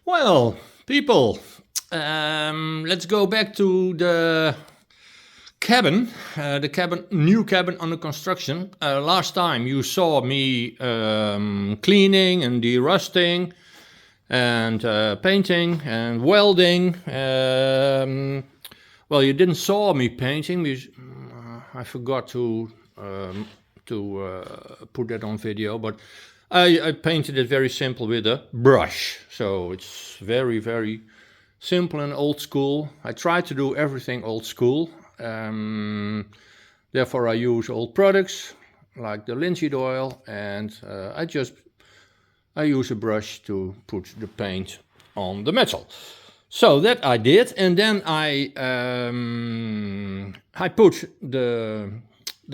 Well, people, let's go back to the cabin, new cabin under construction. Last time you saw me cleaning and derusting and painting and welding. Well, you didn't saw me painting because I forgot to put that on video, but I painted it very simple with a brush. So it's very, very simple and old school. I try to do everything old school. Therefore, I use old products like the linseed oil, and I use a brush to put the paint on the metal. So that I did, and then I put the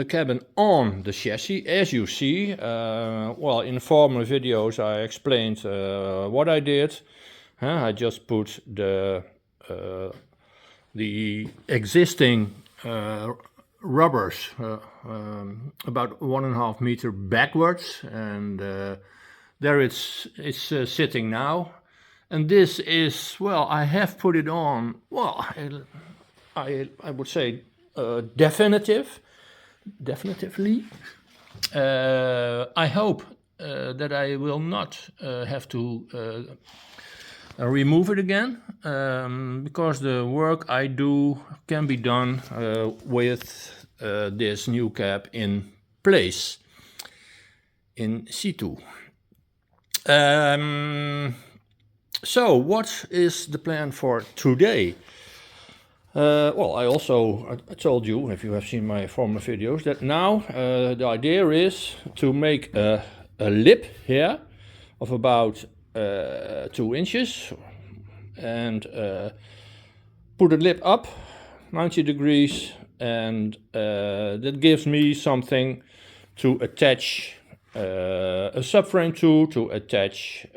cabin on the chassis, as you see. Well, in former videos I explained what I did. I just put the existing rubbers about 1.5 meters backwards, and there it's sitting now. And this is, well, I have put it on, well, I would say definitively. I hope that I will not have to remove it again, because the work I do can be done with this new cap in place, in situ. So what is the plan for today? Well, I told you, if you have seen my former videos, that now the idea is to make a lip here of about 2 inches and put the lip up 90 degrees, and that gives me something to attach a subframe to attach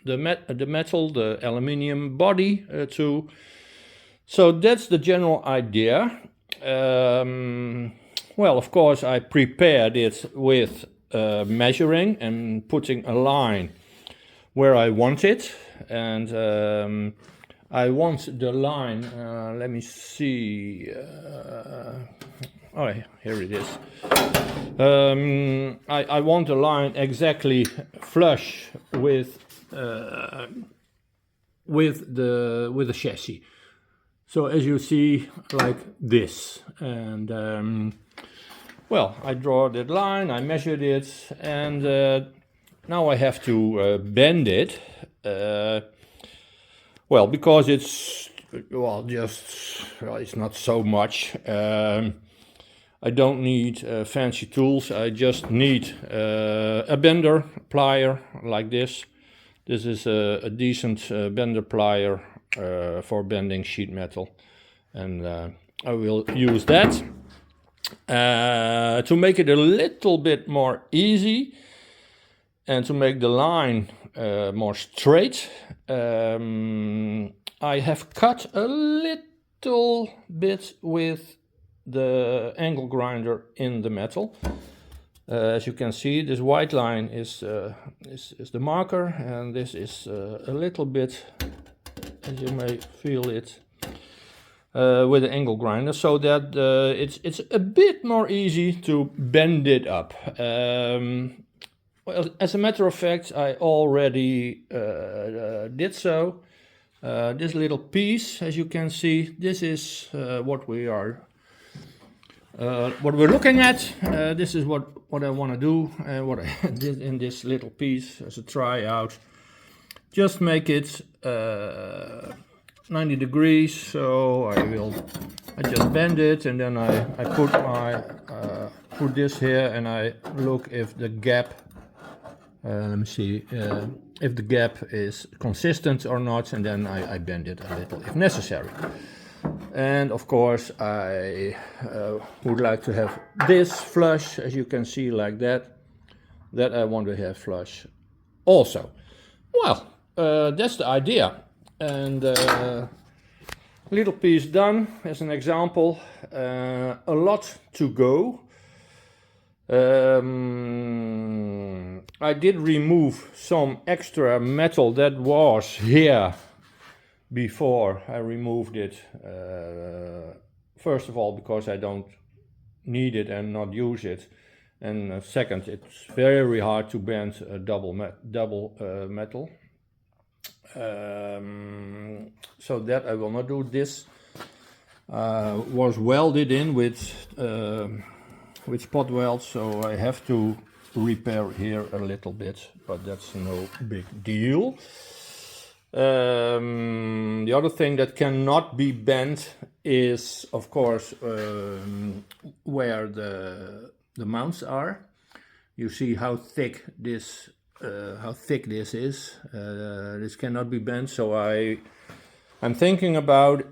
the metal, the aluminium body to. So that's the general idea. Well, of course, I prepared it with measuring and putting a line where I want it, and I want the line, let me see, oh, here it is. I want the line exactly flush with the chassis. So as you see, like this, and well, I draw that line, I measured it, and now I have to bend it. Well, because it's it's not so much. I don't need fancy tools. I just need a bender plier like this. This is a decent bender plier for bending sheet metal, and I will use that to make it a little bit more easy and to make the line more straight. I have cut a little bit with the angle grinder in the metal. As you can see, this white line is the marker, and this is a little bit, as you may feel it, with the angle grinder, so that it's a bit more easy to bend it up. Well, as a matter of fact, I already did so. This little piece, as you can see, this is what we're looking at. This is what I want to do, and what I did in this little piece as a tryout. Just make it 90 degrees. So I just bend it, and then I put this here, and I look if the gap. Let me see if the gap is consistent or not, and then I bend it a little if necessary. And of course, I would like to have this flush, as you can see, like that. That I want to have flush also. Well, that's the idea. And little piece done as an example. A lot to go. I did remove some extra metal that was here before. I removed it, first of all, because I don't need it and not use it. And second, it's very hard to bend a double metal. So that I will not do. This was welded in with spot welds, so I have to repair here a little bit, but that's no big deal. The other thing that cannot be bent is, of course, where the mounts are. You see how thick this is. This cannot be bent, so I'm thinking about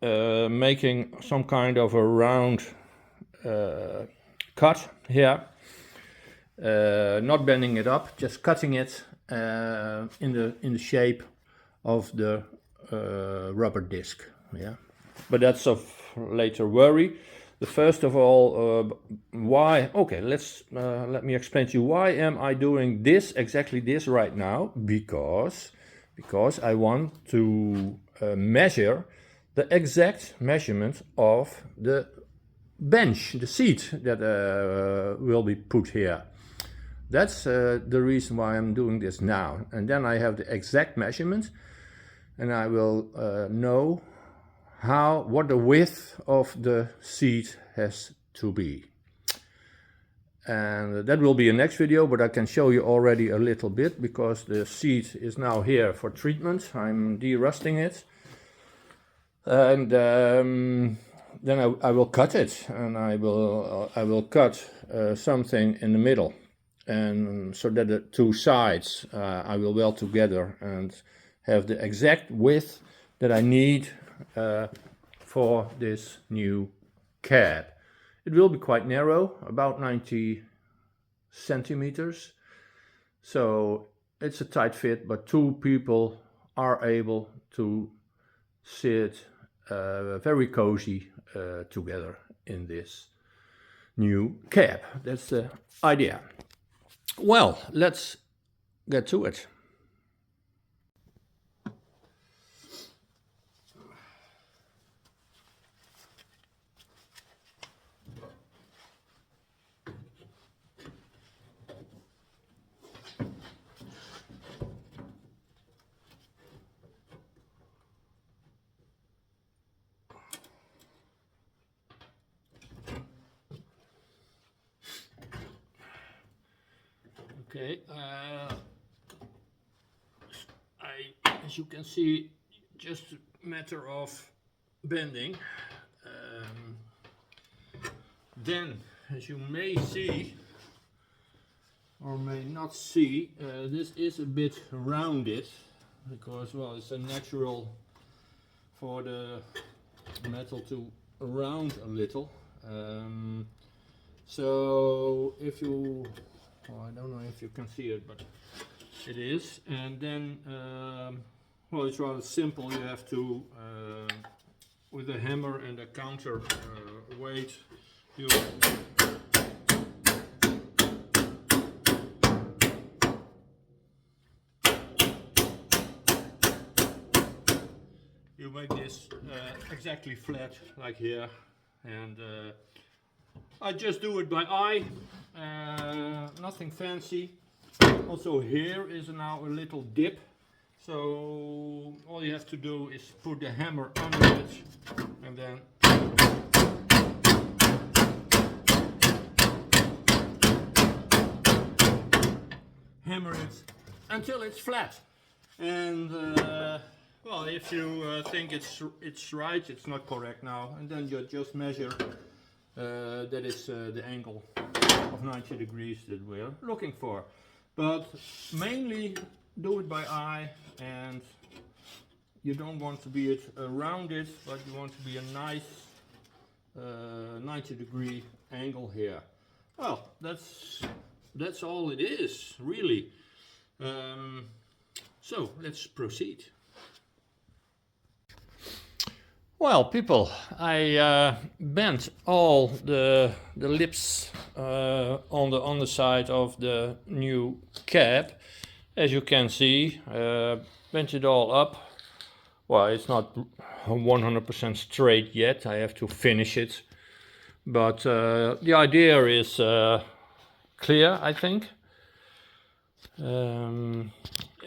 making some kind of a round cut here, not bending it up, just cutting it in the shape of the rubber disc. Yeah, but that's of later worry. First of all, why? Okay, let me explain to you why am I doing this, exactly this right now? Because I want to measure the exact measurement of the bench, the seat that will be put here. That's the reason why I'm doing this now. And then I have the exact measurement, and I will know what the width of the seat has to be. And that will be a next video, but I can show you already a little bit, because the seat is now here for treatment. I'm de-rusting it, and then I will cut it, and I will cut something in the middle, and so that the two sides I will weld together and have the exact width that I need for this new cab. It will be quite narrow, about 90 centimeters. So it's a tight fit, but two people are able to sit very cozy together in this new cab. That's the idea. Well, let's get to it. Okay, as you can see, just a matter of bending. Then, as you may see or may not see, this is a bit rounded, because, well, it's a natural for the metal to round a little. So if you, well, I don't know if you can see it, but it is. And then, well, it's rather simple. You have to, with a hammer and a counter weight, you make this exactly flat, like here. And I just do it by eye, nothing fancy. Also, here is now a little dip, so all you have to do is put the hammer under it and then hammer it until it's flat. And well, if you think it's right, it's not correct now, and then you just measure. That is the angle of 90 degrees that we're looking for. But mainly do it by eye, and you don't want to be around it, but you want to be a nice 90 degree angle here. Well, that's all it is, really. So let's proceed. Well, people, I bent all the lips on the underside of the new cab. As you can see, bent it all up. Well, it's not 100% straight yet. I have to finish it. But the idea is clear, I think.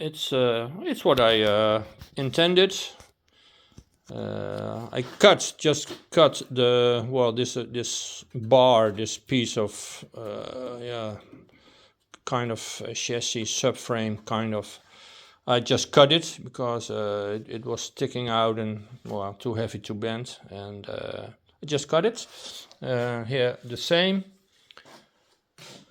It's what I intended. I just cut the this bar, this piece of kind of a chassis subframe kind of. I just cut it because it was sticking out and too heavy to bend, and I just cut it. Here the same.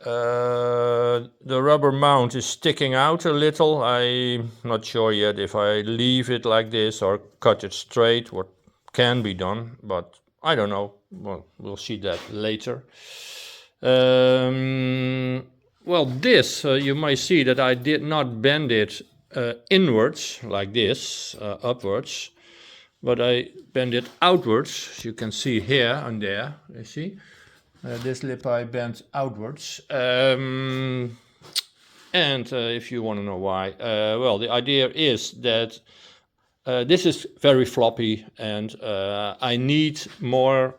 The rubber mount is sticking out a little. I'm not sure yet if I leave it like this or cut it straight, what can be done, but I don't know. Well, we'll see that later. This, you might see that I did not bend it inwards like this, upwards, but I bend it outwards. As you can see here and there, you see? This lip I bent outwards, and if you want to know why, the idea is that this is very floppy, and I need more,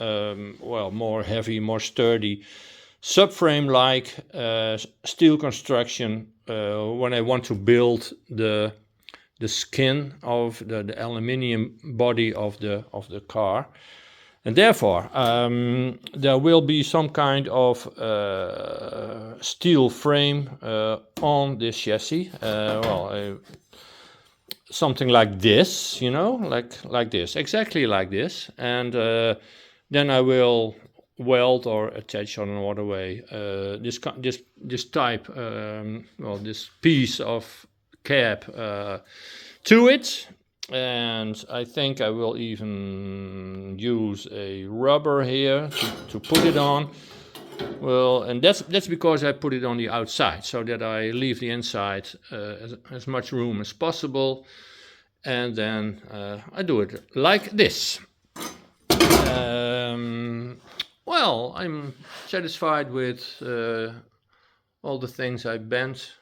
more heavy, more sturdy subframe-like steel construction when I want to build the skin of the aluminium body of the car. And therefore, there will be some kind of steel frame on this chassis. Something like this, like this, exactly like this. And then I will weld or attach on another way this type, this piece of cab to it. And I think I will even use a rubber here to put it on. Well, and that's because I put it on the outside, so that I leave the inside as much room as possible. And then I do it like this. I'm satisfied with all the things I bent.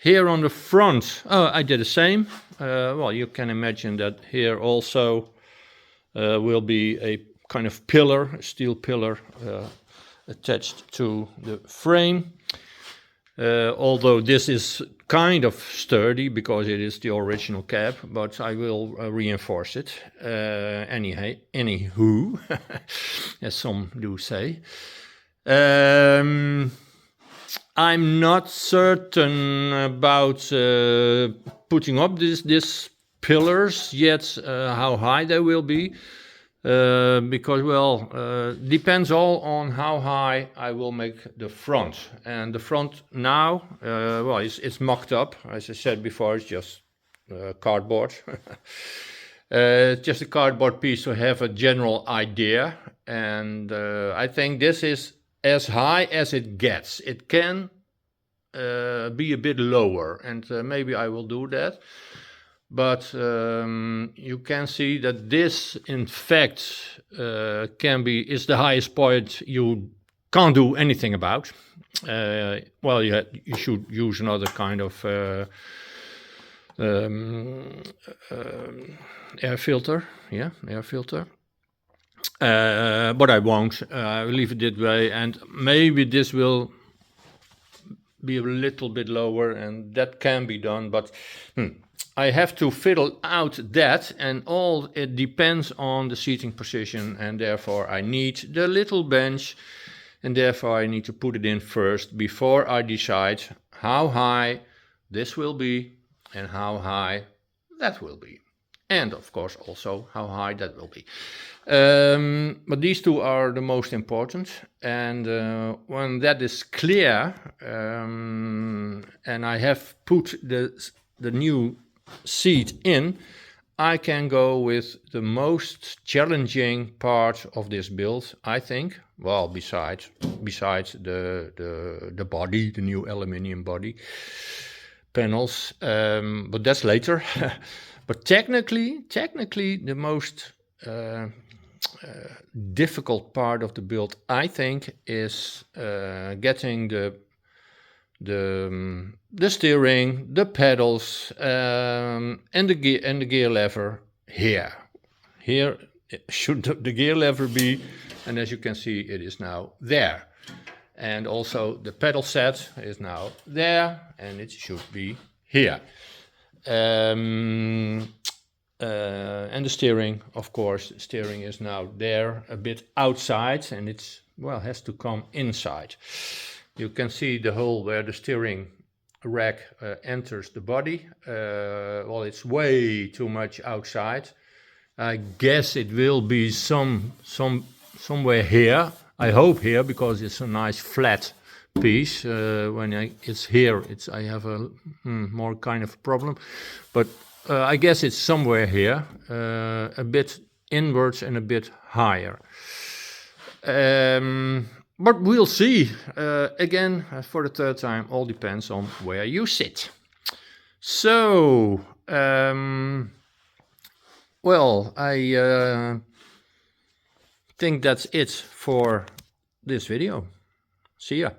Here on the front, I did the same. You can imagine that here also will be a kind of pillar, a steel pillar attached to the frame. Although this is kind of sturdy because it is the original cab, but I will reinforce it. Anywho, as some do say. I'm not certain about putting up these pillars yet, how high they will be, because depends all on how high I will make the front. And the front now, it's mocked up. As I said before, it's just cardboard. Just a cardboard piece to have a general idea. And I think this is as high as it gets. It can be a bit lower, and maybe I will do that. But you can see that this, in fact, is the highest point you can't do anything about. You should use another kind of air filter. Yeah, air filter. But I won't. I will leave it that way, and maybe this will be a little bit lower, and that can be done. But I have to fiddle out that, and all it depends on the seating position, and therefore I need the little bench, and therefore I need to put it in first before I decide how high this will be and how high that will be. And of course also how high that will be. But these two are the most important, and when that is clear, and I have put the new seat in, I can go with the most challenging part of this build, I think. Well, besides the body, the new aluminium body panels, but that's later. But technically, the most difficult part of the build, I think, is getting the steering, the pedals, and the gear lever here. Here should the gear lever be, and as you can see, it is now there. And also the pedal set is now there, and it should be here. And the steering, of course, steering is now there, a bit outside, and it's, well, has to come inside. You can see the hole where the steering rack enters the body. Well, it's way too much outside. I guess it will be somewhere here. I hope here, because it's a nice flat piece. When it's here, I have a more kind of problem. But I guess it's somewhere here, a bit inwards and a bit higher. But we'll see. Again, for the third time, all depends on where you sit. So, well, I think that's it for this video. See ya.